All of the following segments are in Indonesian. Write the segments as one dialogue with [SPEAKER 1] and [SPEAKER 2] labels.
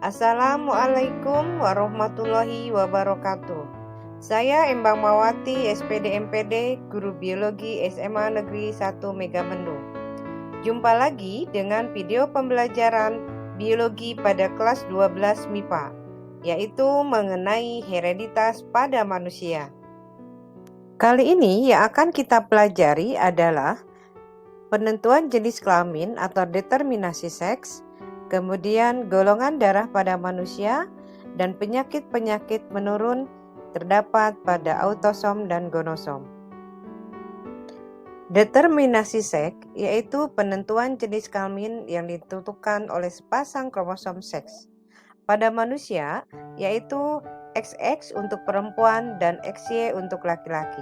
[SPEAKER 1] Assalamualaikum warahmatullahi wabarakatuh. Saya Embang Mawati, SPD MPD, Guru Biologi SMA Negeri 1 Megamendung. Jumpa lagi dengan video pembelajaran biologi pada kelas 12 MIPA, yaitu mengenai hereditas pada manusia. Kali ini yang akan kita pelajari adalah penentuan jenis kelamin atau determinasi seks, kemudian golongan darah pada manusia, dan penyakit-penyakit menurun terdapat pada autosom dan gonosom. Determinasi seks yaitu penentuan jenis kelamin yang ditentukan oleh sepasang kromosom seks. Pada manusia yaitu XX untuk perempuan dan XY untuk laki-laki.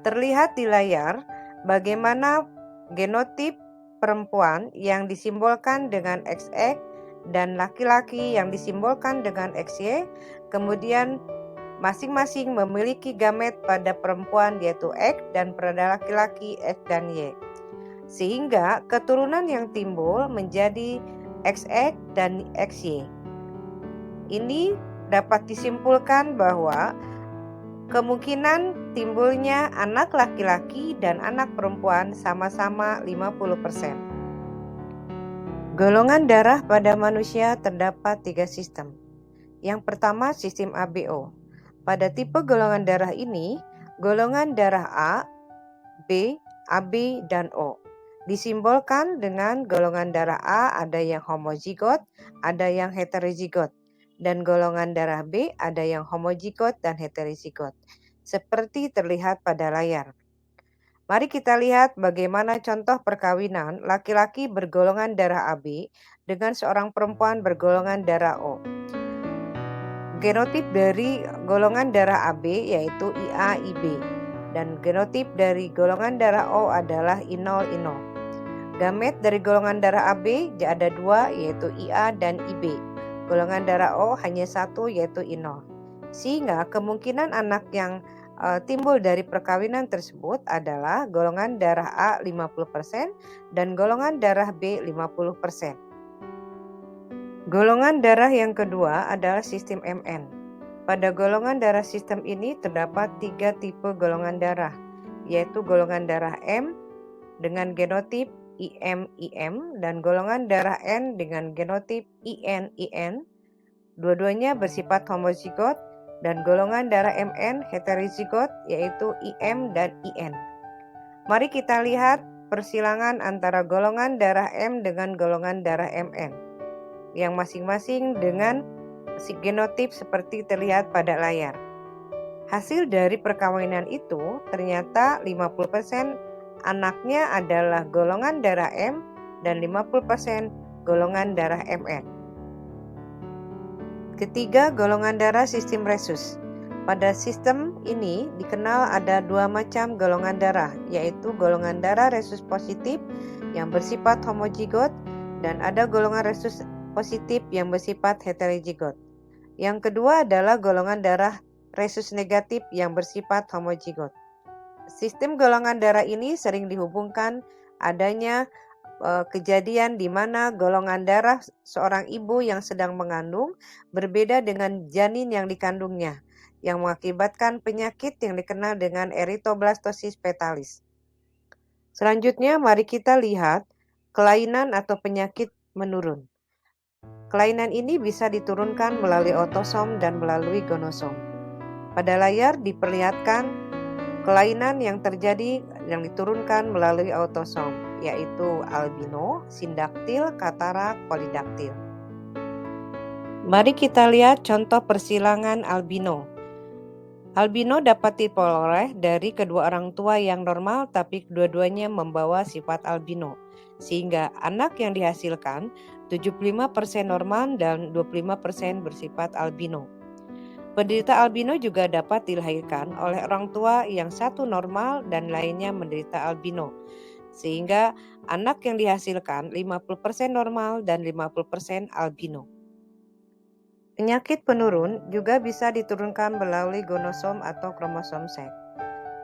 [SPEAKER 1] Terlihat di layar bagaimana genotip perempuan yang disimbolkan dengan XX dan laki-laki yang disimbolkan dengan XY, kemudian masing-masing memiliki gamet pada perempuan yaitu X dan pada laki-laki X dan Y. Sehingga keturunan yang timbul menjadi XX dan XY. Ini dapat disimpulkan bahwa kemungkinan timbulnya anak laki-laki dan anak perempuan sama-sama 50%. Golongan darah pada manusia terdapat 3 sistem. Yang pertama sistem ABO. Pada tipe golongan darah ini, golongan darah A, B, AB, dan O. Disimbolkan dengan golongan darah A ada yang homozigot, ada yang heterozigot. Dan golongan darah B ada yang homozigot dan heterozigot, seperti terlihat pada layar. Mari kita lihat bagaimana contoh perkawinan laki-laki bergolongan darah AB dengan seorang perempuan bergolongan darah O. Genotip dari golongan darah AB yaitu IA, IB, dan genotip dari golongan darah O adalah I0, I0. Gamet dari golongan darah AB ada 2 yaitu IA dan IB. Golongan darah O hanya 1 yaitu I0. Sehingga kemungkinan anak yang timbul dari perkawinan tersebut adalah golongan darah A 50% dan golongan darah B 50%. Golongan darah yang kedua adalah sistem MN. Pada golongan darah sistem ini terdapat 3 tipe golongan darah, yaitu golongan darah M dengan genotip IM-IM dan golongan darah N dengan genotip IN-IN. Dua-duanya bersifat homozigot, dan golongan darah MN heterozigot yaitu IM dan IN. Mari kita lihat persilangan antara golongan darah M dengan golongan darah MN yang masing-masing dengan genotip seperti terlihat pada layar. Hasil dari perkawinan itu ternyata 50% anaknya adalah golongan darah M dan 50% golongan darah MN. Ketiga, golongan darah sistem resus. Pada sistem ini dikenal ada 2 macam golongan darah, yaitu golongan darah resus positif yang bersifat homozigot dan ada golongan resus positif yang bersifat heterozigot. Yang kedua adalah golongan darah resus negatif yang bersifat homozigot. Sistem golongan darah ini sering dihubungkan adanya kejadian di mana golongan darah seorang ibu yang sedang mengandung berbeda dengan janin yang dikandungnya, yang mengakibatkan penyakit yang dikenal dengan erythroblastosis fetalis. Selanjutnya, mari kita lihat kelainan atau penyakit menurun. Kelainan ini bisa diturunkan melalui autosom dan melalui gonosom. Pada layar diperlihatkan kelainan yang terjadi yang diturunkan melalui autosom, yaitu albino, sindaktil, katarak, polidaktil. Mari kita lihat contoh persilangan albino. Albino dapat diperoleh dari kedua orang tua yang normal tapi kedua-duanya membawa sifat albino, sehingga anak yang dihasilkan 75% normal dan 25% bersifat albino. Penderita albino juga dapat dilahirkan oleh orang tua yang satu normal dan lainnya menderita albino, sehingga anak yang dihasilkan 50% normal dan 50% albino. Penyakit penurun juga bisa diturunkan melalui gonosom atau kromosom seks.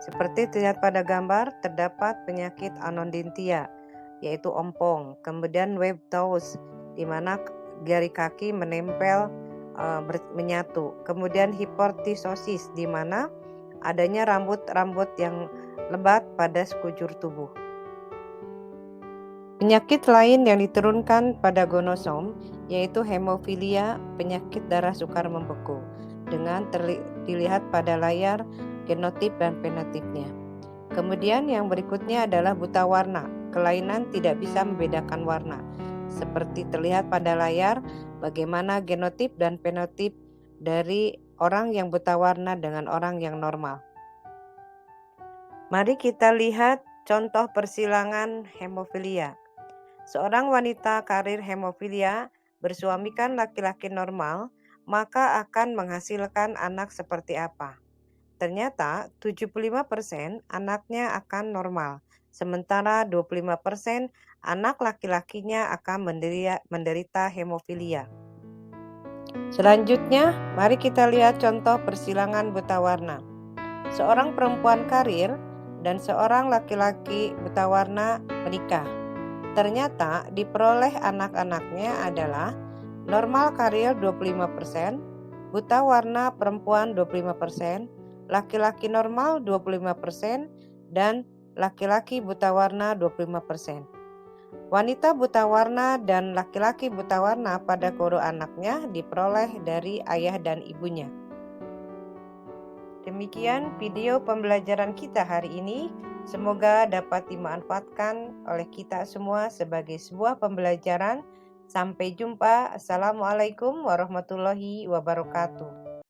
[SPEAKER 1] Seperti terlihat pada gambar, terdapat penyakit anodontia, yaitu ompong, kemudian Webtoes, di mana jari kaki menempel menyatu. Kemudian hiportisosis, di mana adanya rambut-rambut yang lebat pada sekujur tubuh. Penyakit lain yang diturunkan pada gonosom yaitu hemofilia, penyakit darah sukar membeku, dengan dilihat pada layar genotip dan fenotipnya. Kemudian yang berikutnya adalah buta warna, kelainan tidak bisa membedakan warna. Seperti terlihat pada layar bagaimana genotip dan fenotip dari orang yang buta warna dengan orang yang normal. Mari kita lihat contoh persilangan hemofilia. Seorang wanita karir hemofilia bersuamikan laki-laki normal, maka akan menghasilkan anak seperti apa? Ternyata 75% anaknya akan normal, sementara 25% anak laki-lakinya akan menderita hemofilia. Selanjutnya, mari kita lihat contoh persilangan buta warna. Seorang perempuan karir dan seorang laki-laki buta warna menikah. Ternyata diperoleh anak-anaknya adalah normal karir 25%, buta warna perempuan 25%, laki-laki normal 25%, dan laki-laki buta warna 25%. Wanita buta warna dan laki-laki buta warna pada koro anaknya diperoleh dari ayah dan ibunya. Demikian video pembelajaran kita hari ini. Semoga dapat dimanfaatkan oleh kita semua sebagai sebuah pembelajaran. Sampai jumpa. Assalamualaikum warahmatullahi wabarakatuh.